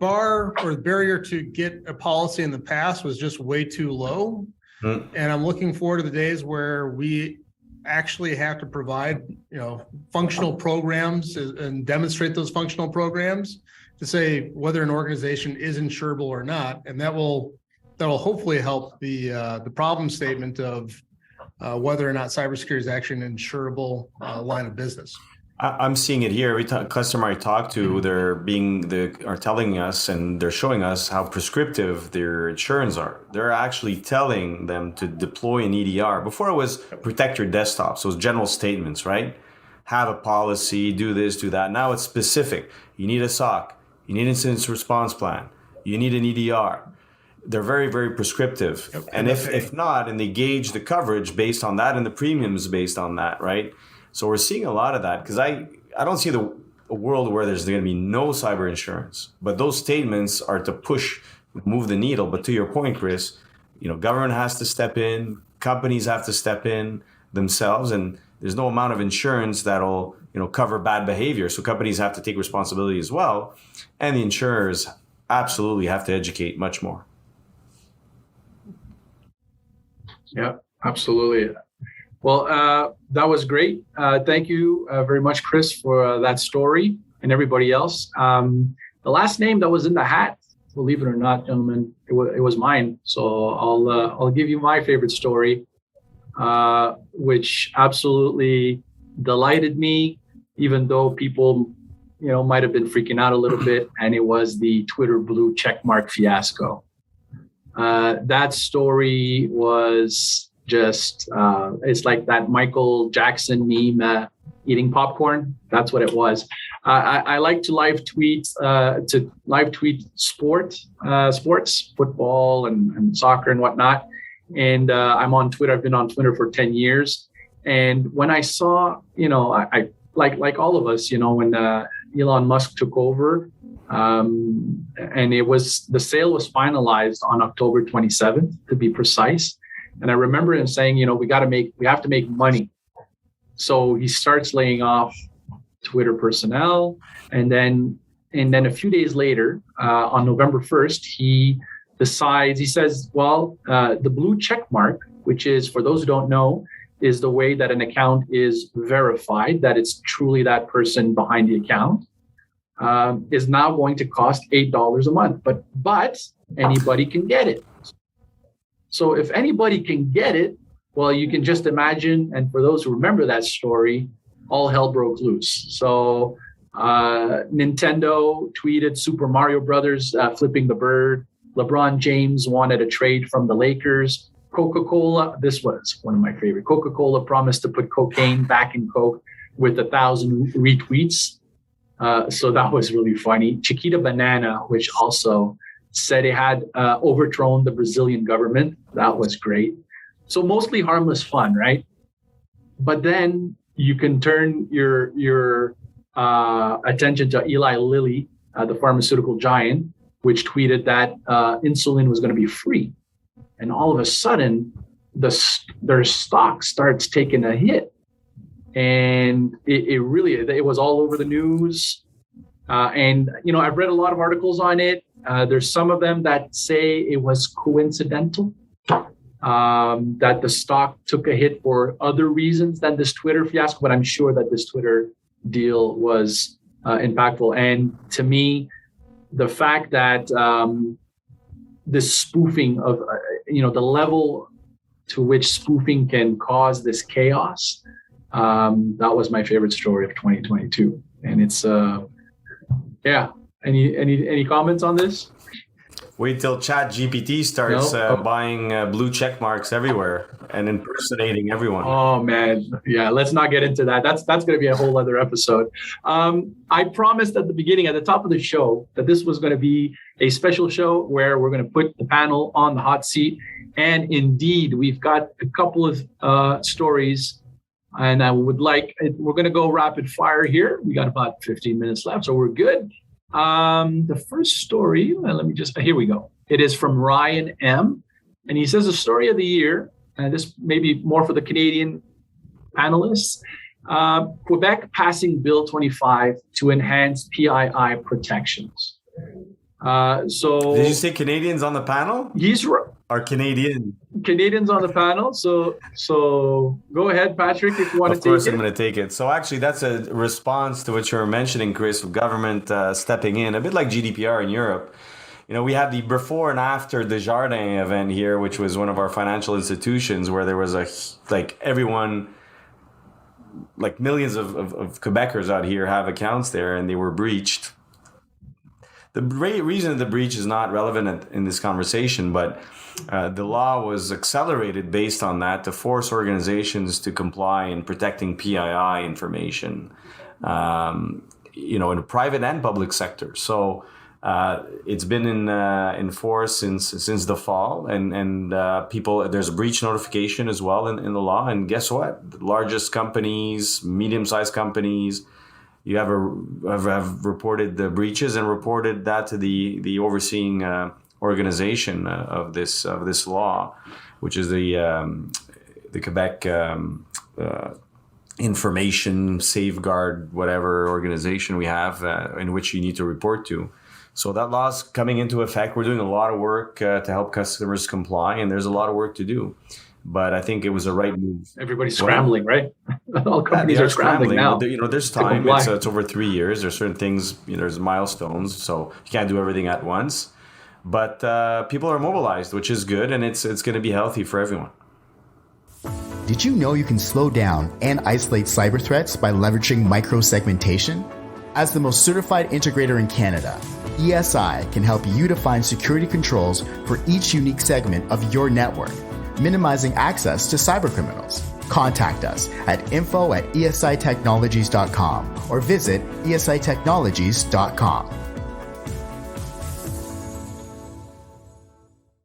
bar or the barrier to get a policy in the past was just way too low. And I'm looking forward to the days where we actually have to provide, functional programs and demonstrate those functional programs to say whether an organization is insurable or not. And that'll hopefully help the problem statement of whether or not cybersecurity is actually an insurable line of business. I'm seeing it here. Every customer I talk to, are telling us and they're showing us how prescriptive their insurance are. They're actually telling them to deploy an EDR. Before it was protect your desktop, so it's general statements, right? Have a policy, do this, do that. Now it's specific. You need a SOC, you need an incident response plan, you need an EDR. They're very, very prescriptive. Yep. And if not, and they gauge the coverage based on that and the premiums based on that, right? So we're seeing a lot of that because I don't see a world where there's going to be no cyber insurance. But those statements are to move the needle. But to your point, Chris, government has to step in, companies have to step in themselves, and there's no amount of insurance that'll cover bad behavior. So companies have to take responsibility as well, and the insurers absolutely have to educate much more. Yeah, absolutely. Well, that was great. Thank you very much, Chris, for that story, and everybody else. The last name that was in the hat, believe it or not, gentlemen, it was mine. So I'll give you my favorite story, which absolutely delighted me, even though people, might have been freaking out a little bit. And it was the Twitter blue checkmark fiasco. That story was just, it's like that Michael Jackson meme, eating popcorn. That's what it was. I like to live tweet sports, football and soccer and whatnot. And I'm on Twitter. I've been on Twitter for 10 years. And when I saw, I like all of us, when Elon Musk took over, and the sale was finalized on October 27th, to be precise. And I remember him saying, we have to make money. So he starts laying off Twitter personnel. And then a few days later, on November 1st, he says, the blue check mark, which is, for those who don't know, is the way that an account is verified, that it's truly that person behind the account, is now going to cost $8 a month. But anybody can get it. So if anybody can get it, well, you can just imagine, and for those who remember that story, all hell broke loose. So Nintendo tweeted Super Mario Brothers flipping the bird. LeBron James wanted a trade from the Lakers. Coca-Cola, this was one of my favorite. Coca-Cola promised to put cocaine back in Coke with 1,000 retweets. So that was really funny. Chiquita Banana, which also said it had overthrown the Brazilian government. That was great. So mostly harmless fun, right? But then you can turn your attention to Eli Lilly, the pharmaceutical giant, which tweeted that insulin was going to be free. And all of a sudden, their stock starts taking a hit. And it was all over the news. And, I've read a lot of articles on it. There's some of them that say it was coincidental, that the stock took a hit for other reasons than this Twitter fiasco. But I'm sure that this Twitter deal was impactful. And to me, the fact that this spoofing of, the level to which spoofing can cause this chaos, that was my favorite story of 2022. And it's, Any comments on this? Wait till ChatGPT starts buying blue check marks everywhere and impersonating everyone. Oh man, yeah. Let's not get into that. That's going to be a whole other episode. I promised at the beginning, at the top of the show, that this was going to be a special show where we're going to put the panel on the hot seat. And indeed, we've got a couple of stories. And we're going to go rapid fire here. We got about 15 minutes left, so we're good. The first story, here we go. It is from Ryan M. And he says the story of the year, and this may be more for the Canadian panelists, Quebec passing Bill 25 to enhance PII protections. So did you say Canadians on the panel? He's right. Are Canadians on the panel? So go ahead, Patrick, if you want to take it. Of course, I'm going to take it. So actually, that's a response to what you were mentioning, Chris, of government stepping in, a bit like GDPR in Europe. We had the before and after Desjardins event here, which was one of our financial institutions, where there was everyone, like millions of Quebecers out here have accounts there, and they were breached. The reason the breach is not relevant in this conversation, but the law was accelerated based on that to force organizations to comply in protecting PII information, in the private and public sector. So it's been in force since the fall, and people, there's a breach notification as well in the law. And guess what? The largest companies, medium-sized companies, you have reported the breaches and reported that to the overseeing organization of this law, which is the Quebec information safeguard whatever organization we have in which you need to report to. So that law's coming into effect. We're doing a lot of work to help customers comply, and there's a lot of work to do. But I think it was a right move. Everybody's scrambling, right? All companies are scrambling now. There's to time. comply. It's over 3 years. There's certain things. There's milestones, so you can't do everything at once. But people are mobilized, which is good, and it's going to be healthy for everyone. Did you know you can slow down and isolate cyber threats by leveraging micro-segmentation? As the most certified integrator in Canada, ESI can help you define security controls for each unique segment of your network, minimizing access to cybercriminals. Contact us at info@esitechnologies.com or visit esitechnologies.com.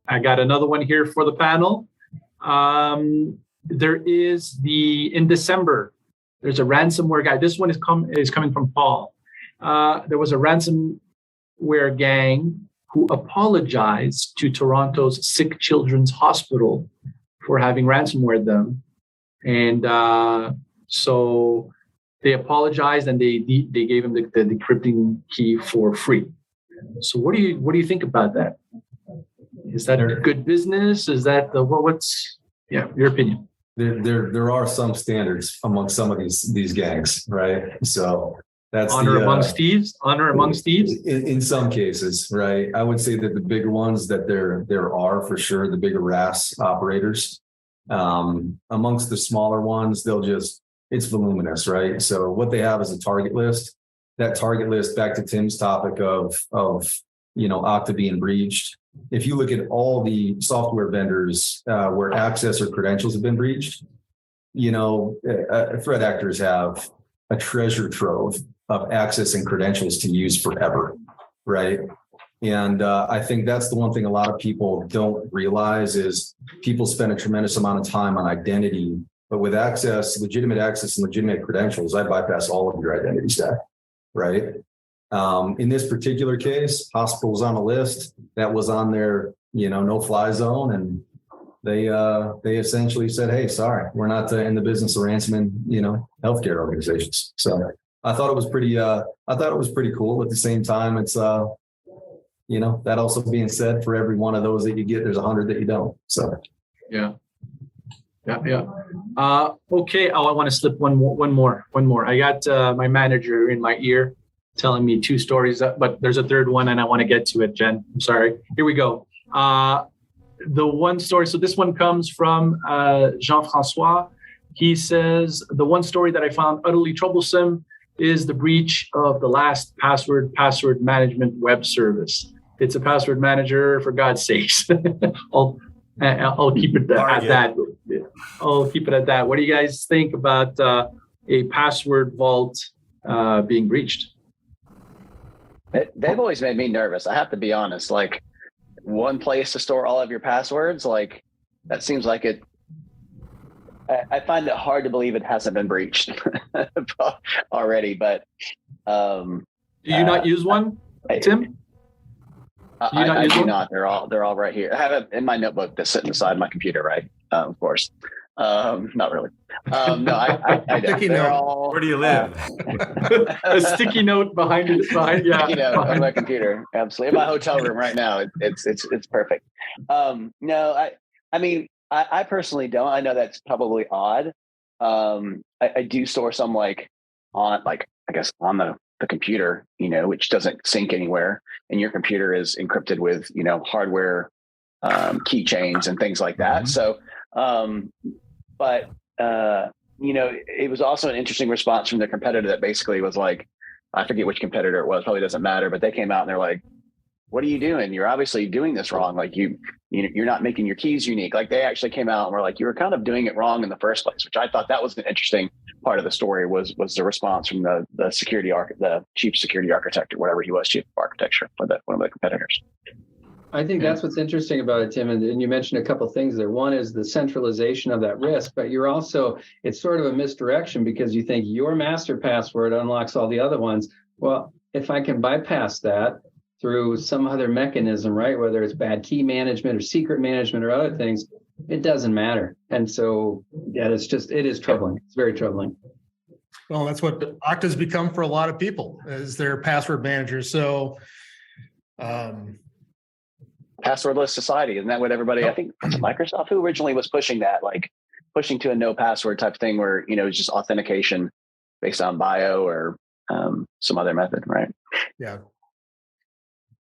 I got another one here for the panel. There is in December, there's a ransomware guy. This one is coming from Paul. There was a ransomware gang who apologized to Toronto's Sick Children's Hospital for having ransomware them. And so they apologized and they gave him the decrypting key for free. So what do you think about that? Is that good business? Is that your opinion? There are some standards among some of these gangs, right? So that's honor amongst thieves. In some cases, right? I would say that the bigger ones that there are for sure, the bigger RAS operators. Amongst the smaller ones, it's voluminous, right? So what they have is a target list. That target list, back to Tim's topic of Okta being breached. If you look at all the software vendors where access or credentials have been breached, threat actors have a treasure trove of access and credentials to use forever, right? And I think that's the one thing a lot of people don't realize is people spend a tremendous amount of time on identity, but with legitimate access and legitimate credentials, I bypass all of your identity stack, right? In this particular case, hospital was on a list that was on their, no-fly zone, and they essentially said, "Hey, sorry, we're not in the business of ransoming, healthcare organizations." So I thought it was pretty cool. At the same time, it's that also being said, for every one of those that you get, there's 100 that you don't. So yeah. Okay. I want to slip one more. I got my manager in my ear telling me 2 stories, but there's a third one and I want to get to it, Jen. I'm sorry. Here we go. The one story. So this one comes from Jean-François. He says, the one story that I found utterly troublesome is the breach of the last password management web service. It's a password manager, for God's sakes. I'll keep it at that. I'll keep it at that. What do you guys think about a password vault being breached? They've always made me nervous. I have to be honest. Like, one place to store all of your passwords, like, that seems like it. I find it hard to believe it hasn't been breached already. But do you not use one, Tim? I do not. They're all right here. I have it in my notebook that's sitting beside my computer, right? Of course. Not really. No, I don't. Where do you live? A sticky note behind on my computer. Absolutely. In my hotel room right now. It's perfect. No, I mean, I personally don't. I know that's probably odd. I do store some on the computer, which doesn't sync anywhere, and your computer is encrypted with, hardware keychains and things like that. So, but it was also an interesting response from their competitor that basically was like, I forget which competitor it was, probably doesn't matter, but they came out and they're like, "What are you doing? You're obviously doing this wrong. Like you're not making your keys unique." Like, they actually came out and were like, "You were kind of doing it wrong in the first place," which I thought that was an interesting part of the story was the response from the chief security architect, or whatever he was, chief of architecture for one of the competitors. I think that's what's interesting about it, Tim. And you mentioned a couple of things there. One is the centralization of that risk, but it's sort of a misdirection because you think your master password unlocks all the other ones. Well, if I can bypass that through some other mechanism, right, whether it's bad key management or secret management or other things, it doesn't matter. And so, it is troubling. It's very troubling. Well, that's what Okta's become for a lot of people, is their password manager. So, passwordless society, isn't that what everybody? I think Microsoft, who originally was pushing that, like pushing to a no password type thing where, it's just authentication based on bio or some other method, right? Yeah.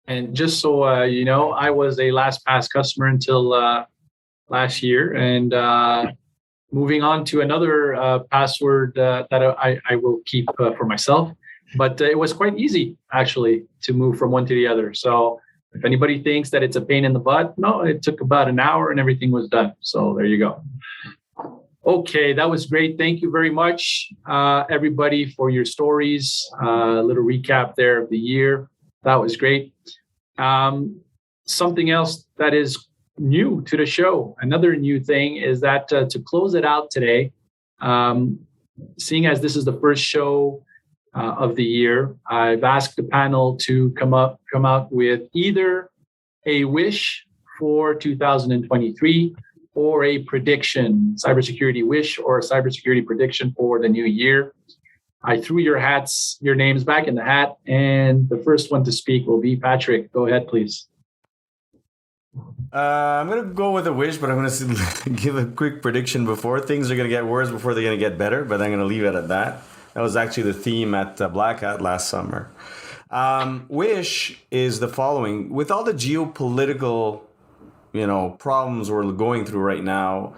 And just so I was a LastPass customer until last year, and moving on to another password that I will keep for myself. But it was quite easy, actually, to move from one to the other. So if anybody thinks that it's a pain in the butt, no, it took about an hour and everything was done. So there you go. Okay, that was great. Thank you very much, everybody, for your stories. A little recap there of the year. That was great. Something else that is new to the show, another new thing is that to close it out today, seeing as this is the first show of the year, I've asked the panel to come out with either a wish for 2023 or a prediction, cybersecurity wish or a cybersecurity prediction for the new year. I threw your names back in the hat, and the first one to speak will be Patrick. Go ahead, please. I'm going to go with a wish, but I'm going to give a quick prediction before. Things are going to get worse before they're going to get better, but I'm going to leave it at that. That was actually the theme at Black Hat last summer. Wish is the following. With all the geopolitical, problems we're going through right now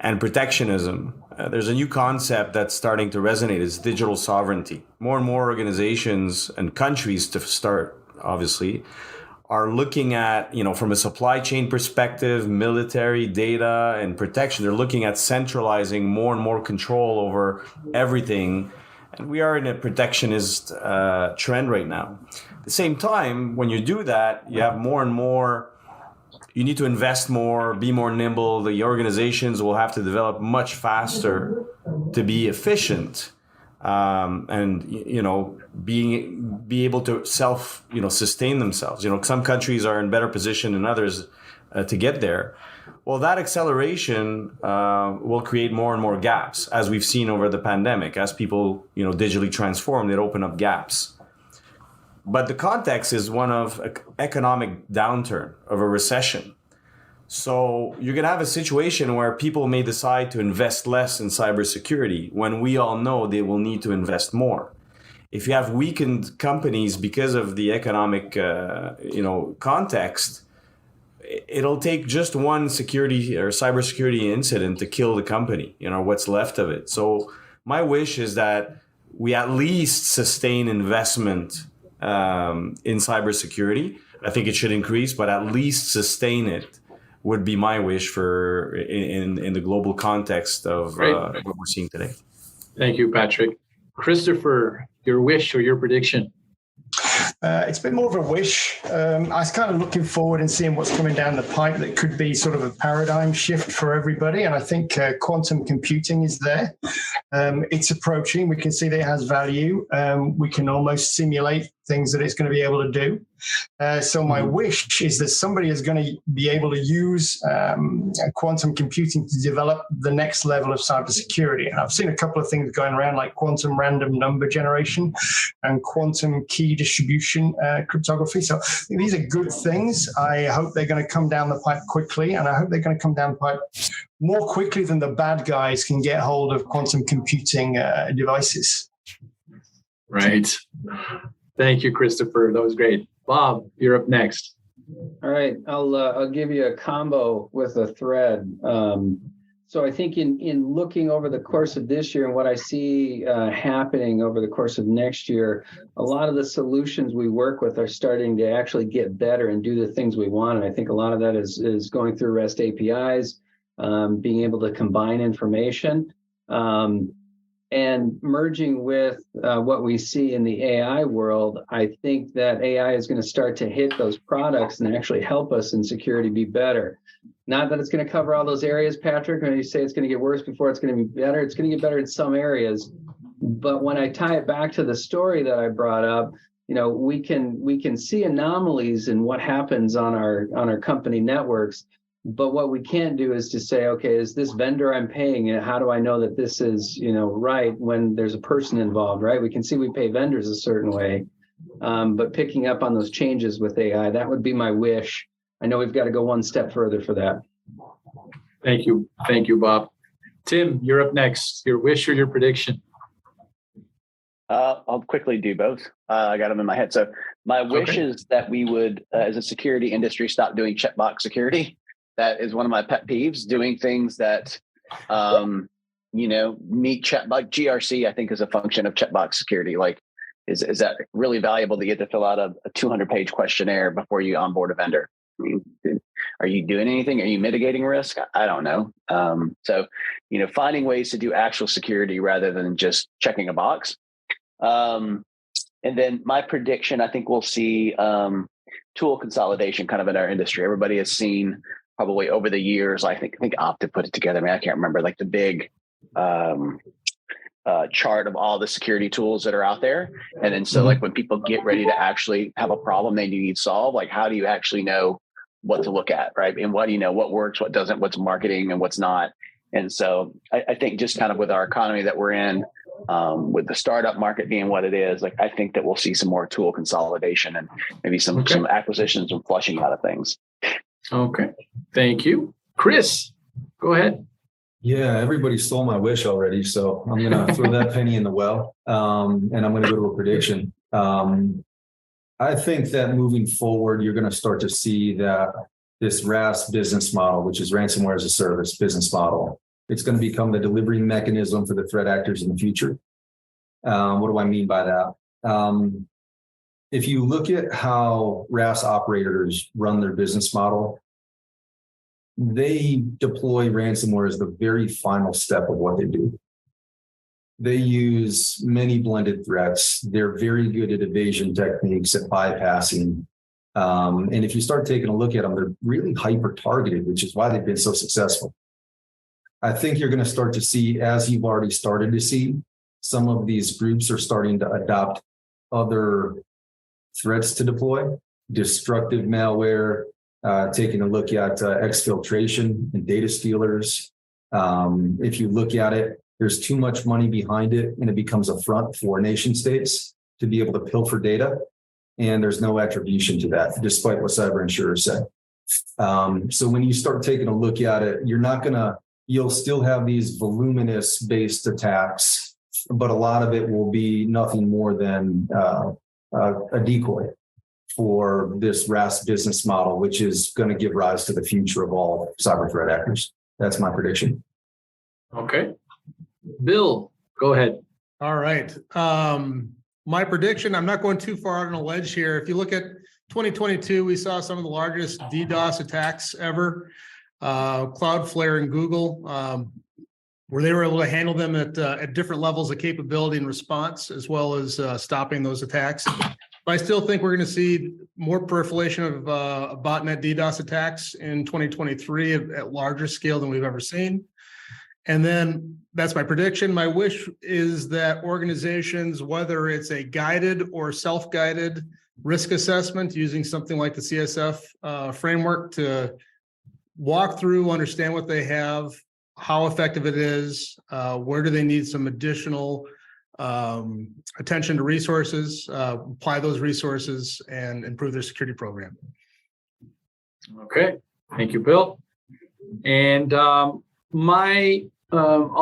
and protectionism, there's a new concept that's starting to resonate. It's digital sovereignty. More and more organizations and countries to start, obviously, are looking at, from a supply chain perspective, military data and protection, they're looking at centralizing more and more control over everything. And we are in a protectionist trend right now. At the same time, when you do that, you have more and more, you need to invest more, be more nimble. The organizations will have to develop much faster to be efficient. And be able to sustain themselves. Some countries are in better position than others to get there. Well, that acceleration will create more and more gaps, as we've seen over the pandemic. As people digitally transform, it open up gaps. But the context is one of economic downturn, of a recession. So you're going to have a situation where people may decide to invest less in cybersecurity when we all know they will need to invest more. If you have weakened companies because of the economic, context, it'll take just one security or cybersecurity incident to kill the company, what's left of it. So my wish is that we at least sustain investment in cybersecurity. I think it should increase, but at least sustain it would be my wish for in the global context of what we're seeing today. Thank you, Patrick. Christopher, your wish or your prediction? It's been more of a wish. I was kind of looking forward and seeing what's coming down the pipe that could be sort of a paradigm shift for everybody. And I think quantum computing is there. It's approaching. We can see that it has value. We can almost simulate things that it's going to be able to do. So my wish is that somebody is going to be able to use quantum computing to develop the next level of cybersecurity. And I've seen a couple of things going around, like quantum random number generation and quantum key distribution cryptography. So these are good things. I hope they're going to come down the pipe quickly, and I hope they're going to come down the pipe more quickly than the bad guys can get hold of quantum computing devices. Right. Thank you, Christopher. That was great. Bob, you're up next. All right, I'll give you a combo with a thread. So I think in looking over the course of this year and what I see happening over the course of next year, a lot of the solutions we work with are starting to actually get better and do the things we want. And I think a lot of that is going through REST APIs, being able to combine information, and merging with what we see in the AI world. I think that AI is going to start to hit those products and actually help us in security be better. Not that it's going to cover all those areas, Patrick. When you say it's going to get worse before it's going to be better, it's going to get better in some areas. But when I tie it back to the story that I brought up, we can see anomalies in what happens on our company networks. But what we can't do is to say, okay, is this vendor I'm paying, how do I know that this is, right when there's a person involved, right? We can see we pay vendors a certain way, but picking up on those changes with AI, that would be my wish. I know we've got to go one step further for that. Thank you. Thank you, Bob. Tim, you're up next. Your wish or your prediction? I'll quickly do both. I got them in my head. So my wish is that we would, as a security industry, stop doing checkbox security. That is one of my pet peeves, doing things that, meet like GRC, I think is a function of checkbox security. Like, is that really valuable to get to fill out a 200-page questionnaire before you onboard a vendor? I mean, are you doing anything? Are you mitigating risk? I don't know. So, finding ways to do actual security rather than just checking a box. And then my prediction, I think we'll see tool consolidation kind of in our industry. Everybody has seen probably over the years, I think Opta put it together. I mean, I can't remember, like the big chart of all the security tools that are out there. And then so like when people get ready to actually have a problem they need solved, like how do you actually know what to look at, right? And what do you know, what works, what doesn't, what's marketing and what's not. And so I think just kind of with our economy that we're in, with the startup market being what it is, like I think that we'll see some more tool consolidation and maybe some acquisitions and flushing out of things. Okay. Thank you. Chris, go ahead. Yeah, everybody stole my wish already. So I'm going to throw that penny in the well. And I'm going to go to a prediction. I think that moving forward, you're going to start to see that this RAS business model, which is ransomware as a service business model, it's going to become the delivery mechanism for the threat actors in the future. What do I mean by that? If you look at how RAS operators run their business model, they deploy ransomware as the very final step of what they do. They use many blended threats. They're very good at evasion techniques, at bypassing. And if you start taking a look at them, they're really hyper-targeted, which is why they've been so successful. I think you're going to start to see, as you've already started to see, some of these groups are starting to adopt other threats to deploy, destructive malware, taking a look at exfiltration and data stealers. If you look at it, there's too much money behind it, and it becomes a front for nation states to be able to pilfer data. And there's no attribution to that, despite what cyber insurers say. So when you start taking a look at it, you'll still have these voluminous based attacks, but a lot of it will be nothing more than a decoy for this RAS business model, which is going to give rise to the future of all cyber threat actors. That's my prediction. Okay. Bill, go ahead. All right. My prediction, I'm not going too far out on a ledge here. If you look at 2022, we saw some of the largest DDoS attacks ever. Cloudflare and Google, where they were able to handle them at different levels of capability and response, as well as stopping those attacks. But I still think we're going to see more proliferation of botnet DDoS attacks in 2023 at larger scale than we've ever seen. And then that's my prediction. My wish is that organizations, whether it's a guided or self-guided risk assessment using something like the CSF framework to walk through, understand what they have, how effective it is, where do they need some additional attention to resources, apply those resources and improve their security program. Okay, thank you, Bill. And I'll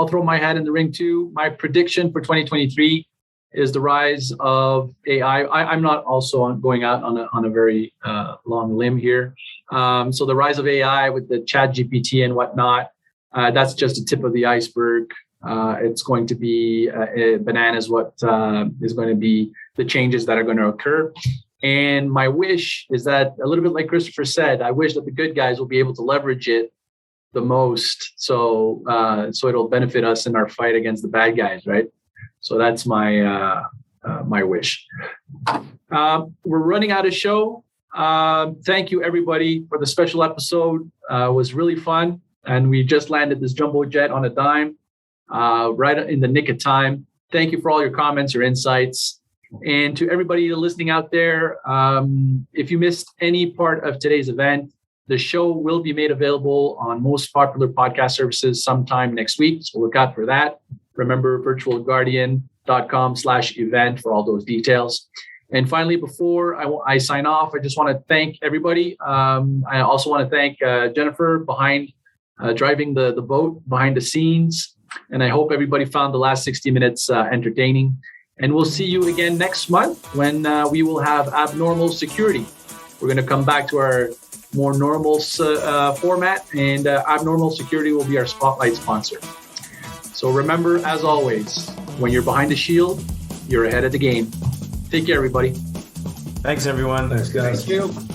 throw my hat in the ring too. My prediction for 2023 is the rise of AI. I'm not also going out on a very long limb here. So the rise of AI with the ChatGPT and whatnot, that's just the tip of the iceberg. It's going to be bananas what is going to be the changes that are going to occur. And my wish is that, a little bit like Christopher said, I wish that the good guys will be able to leverage it the most, so it'll benefit us in our fight against the bad guys, right? So that's my my wish. We're running out of show. Thank you everybody for the special episode. It was really fun, and we just landed this jumbo jet on a dime, right in the nick of time. Thank you for all your comments, your insights, and to everybody listening out there. If you missed any part of today's event, the show will be made available on most popular podcast services sometime next week. So look out for that. Remember, virtualguardian.com/event for all those details. And finally, before I sign off, I just want to thank everybody. I also want to thank Jennifer behind driving the boat behind the scenes. And I hope everybody found the last 60 minutes entertaining. And we'll see you again next month when we will have Abnormal Security. We're going to come back to our more normal format, and Abnormal Security will be our spotlight sponsor. So remember, as always, when you're behind the shield, you're ahead of the game. Take care, everybody. Thanks, everyone. Thanks, guys. Thank you.